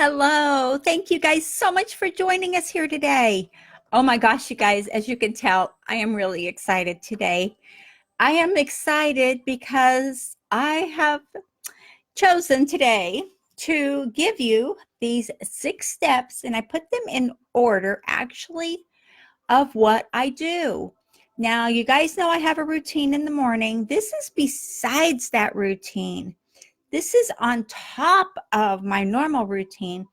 Hello. Thank you guys so much for joining us here today. Oh my gosh, you guys, as you can tell, I am really excited today. I am excited because I have chosen today to give you these 6 steps, and I put them in order actually of what I do. Now, you guys know I have a routine in the morning. This is besides that routine. This is on top of my normal routine.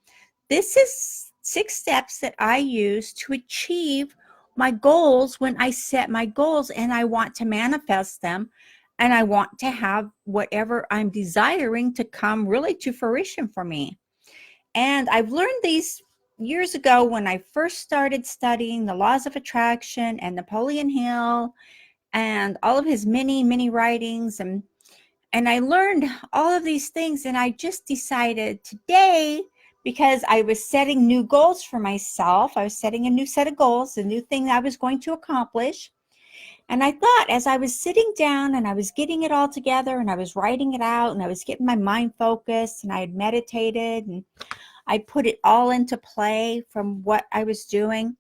This is 6 steps that I use to achieve my goals when I set my goals and I want to manifest them and I want to have whatever I'm desiring to come really to fruition for me. And I've learned these years ago when I first started studying the laws of attraction and Napoleon Hill and all of his many writings, and I learned all of these things, and I just decided today, because I was setting new goals for myself, I was setting a new set of goals, a new thing I was going to accomplish. And I thought as I was sitting down and I was getting it all together and I was writing it out and I was getting my mind focused and I had meditated and I put it all into play from what I was doing,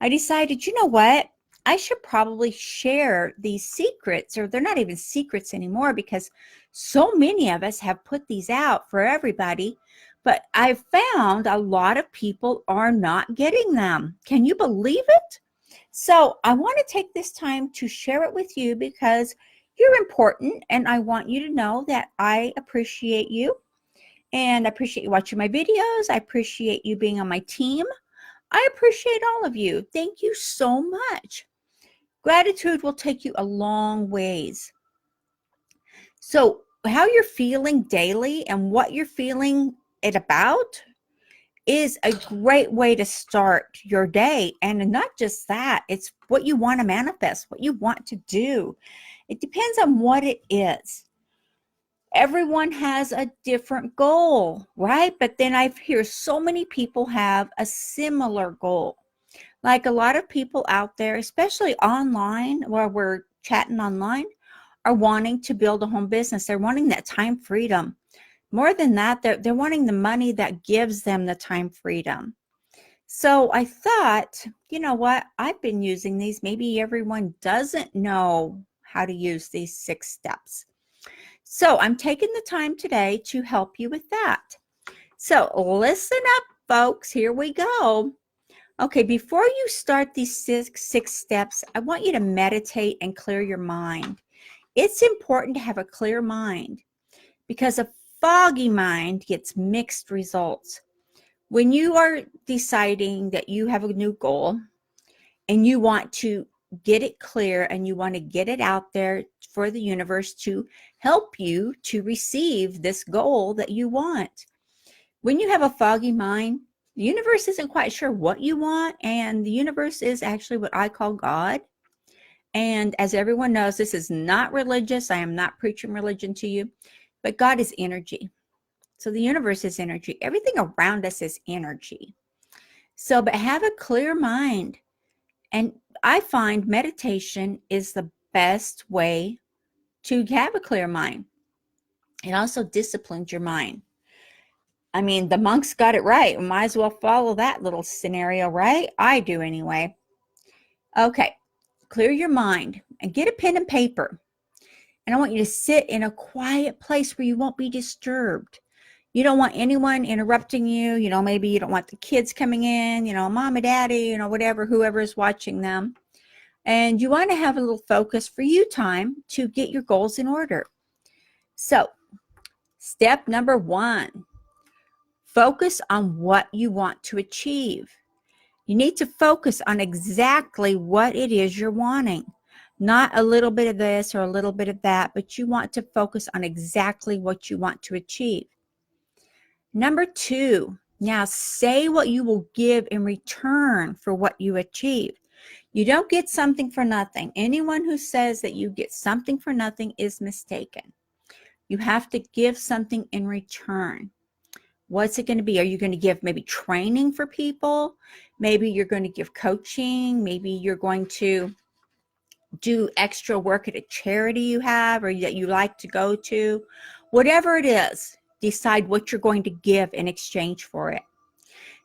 I decided, you know what? I should probably share these secrets, or they're not even secrets anymore because so many of us have put these out for everybody. But I've found a lot of people are not getting them. Can you believe it? So I want to take this time to share it with you because you're important and I want you to know that I appreciate you and I appreciate you watching my videos. I appreciate you being on my team. I appreciate all of you. Thank you so much. Gratitude will take you a long ways. So, how you're feeling daily and what you're feeling it about is a great way to start your day. And not just that, it's what you want to manifest, what you want to do. It depends on what it is. Everyone has a different goal, right? But then I hear so many people have a similar goal. Like a lot of people out there, especially online, where we're chatting online, are wanting to build a home business. They're wanting that time freedom. More than that, they're wanting the money that gives them the time freedom. So I thought, you know what? I've been using these. Maybe everyone doesn't know how to use these 6 steps. So I'm taking the time today to help you with that. So listen up, folks. Here we go. Okay, before you start these six steps, I want you to meditate and clear your mind. It's important to have a clear mind because a foggy mind gets mixed results. When you are deciding that you have a new goal and you want to get it clear and you want to get it out there for the universe to help you to receive this goal that you want. When you have a foggy mind, the universe isn't quite sure what you want, and the universe is actually what I call God. And as everyone knows, this is not religious. I am not preaching religion to you, but God is energy. So the universe is energy. Everything around us is energy. So, but have a clear mind. And I find meditation is the best way to have a clear mind. It also disciplines your mind. I mean, the monks got it right. We might as well follow that little scenario, right? I do anyway. Okay, clear your mind and get a pen and paper. And I want you to sit in a quiet place where you won't be disturbed. You don't want anyone interrupting you. Maybe you don't want the kids coming in, mom and daddy, whatever, whoever is watching them. And you want to have a little focus for you time to get your goals in order. So, step number 1, focus on what you want to achieve. You need to focus on exactly what it is you're wanting. Not a little bit of this or a little bit of that, but you want to focus on exactly what you want to achieve. Number 2, now say what you will give in return for what you achieve. You don't get something for nothing. Anyone who says that you get something for nothing is mistaken. You have to give something in return. What's it going to be? Are you going to give maybe training for people? Maybe you're going to give coaching. Maybe you're going to do extra work at a charity you have or that you like to go to. Whatever it is, decide what you're going to give in exchange for it.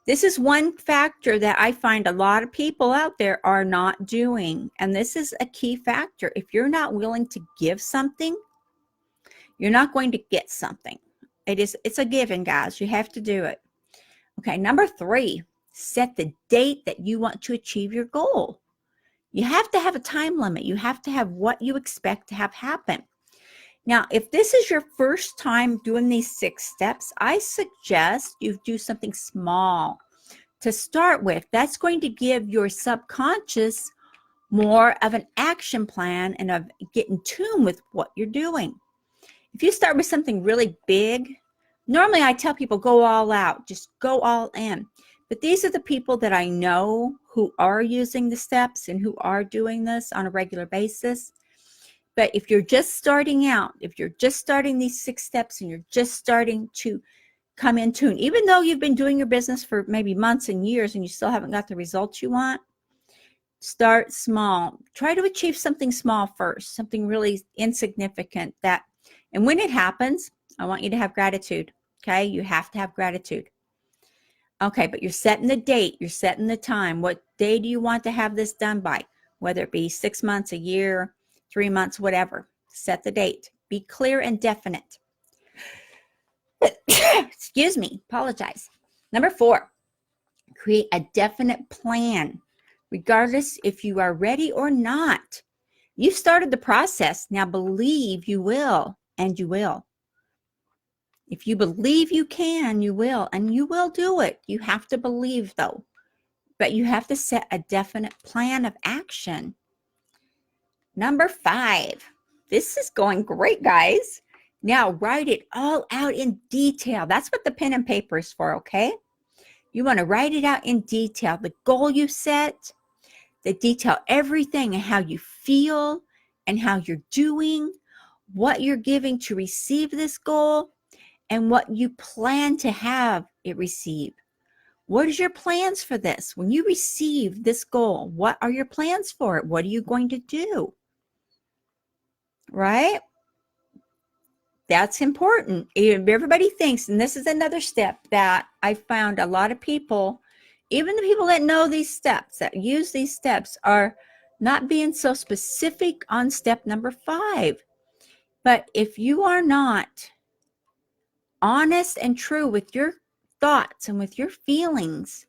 This is one factor that I find a lot of people out there are not doing. And this is a key factor. If you're not willing to give something, you're not going to get something. It's a given, guys. You have to do it. Okay, number 3, set the date that you want to achieve your goal. You have to have a time limit. You have to have what you expect to have happen. Now, if this is your first time doing these 6 steps, I suggest you do something small to start with. That's going to give your subconscious more of an action plan and of get in tune with what you're doing. If you start with something really big, normally I tell people go all out, just go all in. But these are the people that I know who are using the steps and who are doing this on a regular basis. But if you're just starting out, if you're just starting these 6 steps and you're just starting to come in tune, even though you've been doing your business for maybe months and years and you still haven't got the results you want, start small. Try to achieve something small first, something really insignificant and when it happens, I want you to have gratitude. Okay. You have to have gratitude. Okay. But you're setting the date. You're setting the time. What day do you want to have this done by? Whether it be 6 months, a year, 3 months, whatever. Set the date. Be clear and definite. Excuse me. Apologize. Number 4, create a definite plan, regardless if you are ready or not. You've started the process. Now believe you will, and you will. If you believe you can, you will, and you will do it. You have to believe, though. But you have to set a definite plan of action. Number 5. This is going great, guys. Now write it all out in detail. That's what the pen and paper is for, okay? You want to write it out in detail. The goal you set, the detail, everything, and how you feel and how you're doing, what you're giving to receive this goal, and what you plan to have it receive. What is your plans for this? When you receive this goal, what are your plans for it? What are you going to do? Right? That's important. Everybody thinks, and this is another step that I found a lot of people, even the people that know these steps, that use these steps, are not being so specific on step number 5. But if you are not honest and true with your thoughts and with your feelings,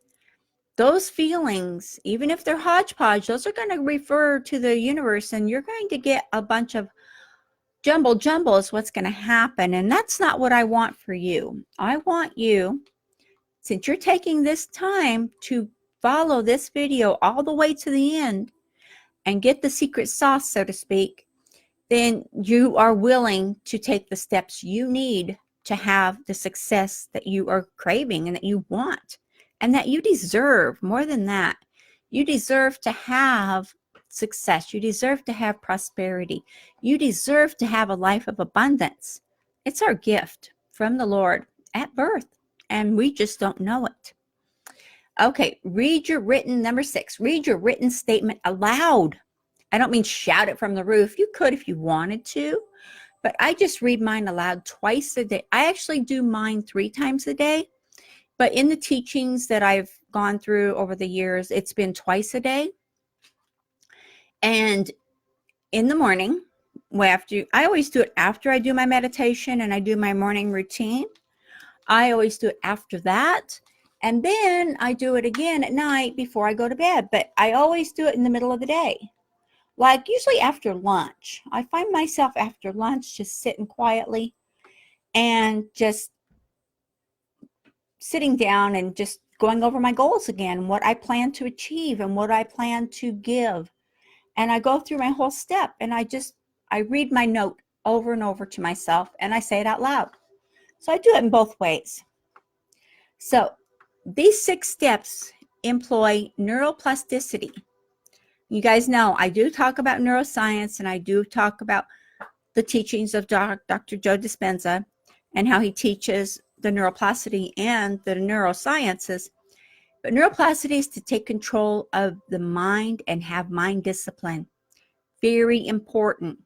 those feelings, even if they're hodgepodge, those are going to refer to the universe, and you're going to get a bunch of jumble is what's going to happen. And that's not what I want for you. I want you, since you're taking this time to follow this video all the way to the end and get the secret sauce, so to speak, then you are willing to take the steps you need to have the success that you are craving and that you want and that you deserve. More than that, you deserve to have success. You deserve to have prosperity. You deserve to have a life of abundance. It's our gift from the Lord at birth, and we just don't know it. Okay, number 6, read your written statement aloud. I don't mean shout it from the roof. You could if you wanted to, but I just read mine aloud twice a day. I actually do mine 3 times a day, but in the teachings that I've gone through over the years, it's been twice a day. And in the morning, I always do it after I do my meditation and I do my morning routine. I always do it after that. And then I do it again at night before I go to bed. But I always do it in the middle of the day. Like usually after lunch. I find myself after lunch just sitting quietly and just sitting down and just going over my goals again, what I plan to achieve and what I plan to give. And I go through my whole step and I read my note over and over to myself and I say it out loud. So I do it in both ways. So these 6 steps employ neuroplasticity. You guys know I do talk about neuroscience and I do talk about the teachings of Dr. Joe Dispenza and how he teaches the neuroplasticity and the neurosciences. But neuroplasticity is to take control of the mind and have mind discipline. Very important.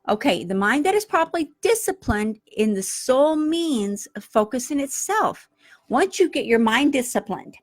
Okay, the mind that is properly disciplined in the soul means focus in itself. Once you get your mind disciplined,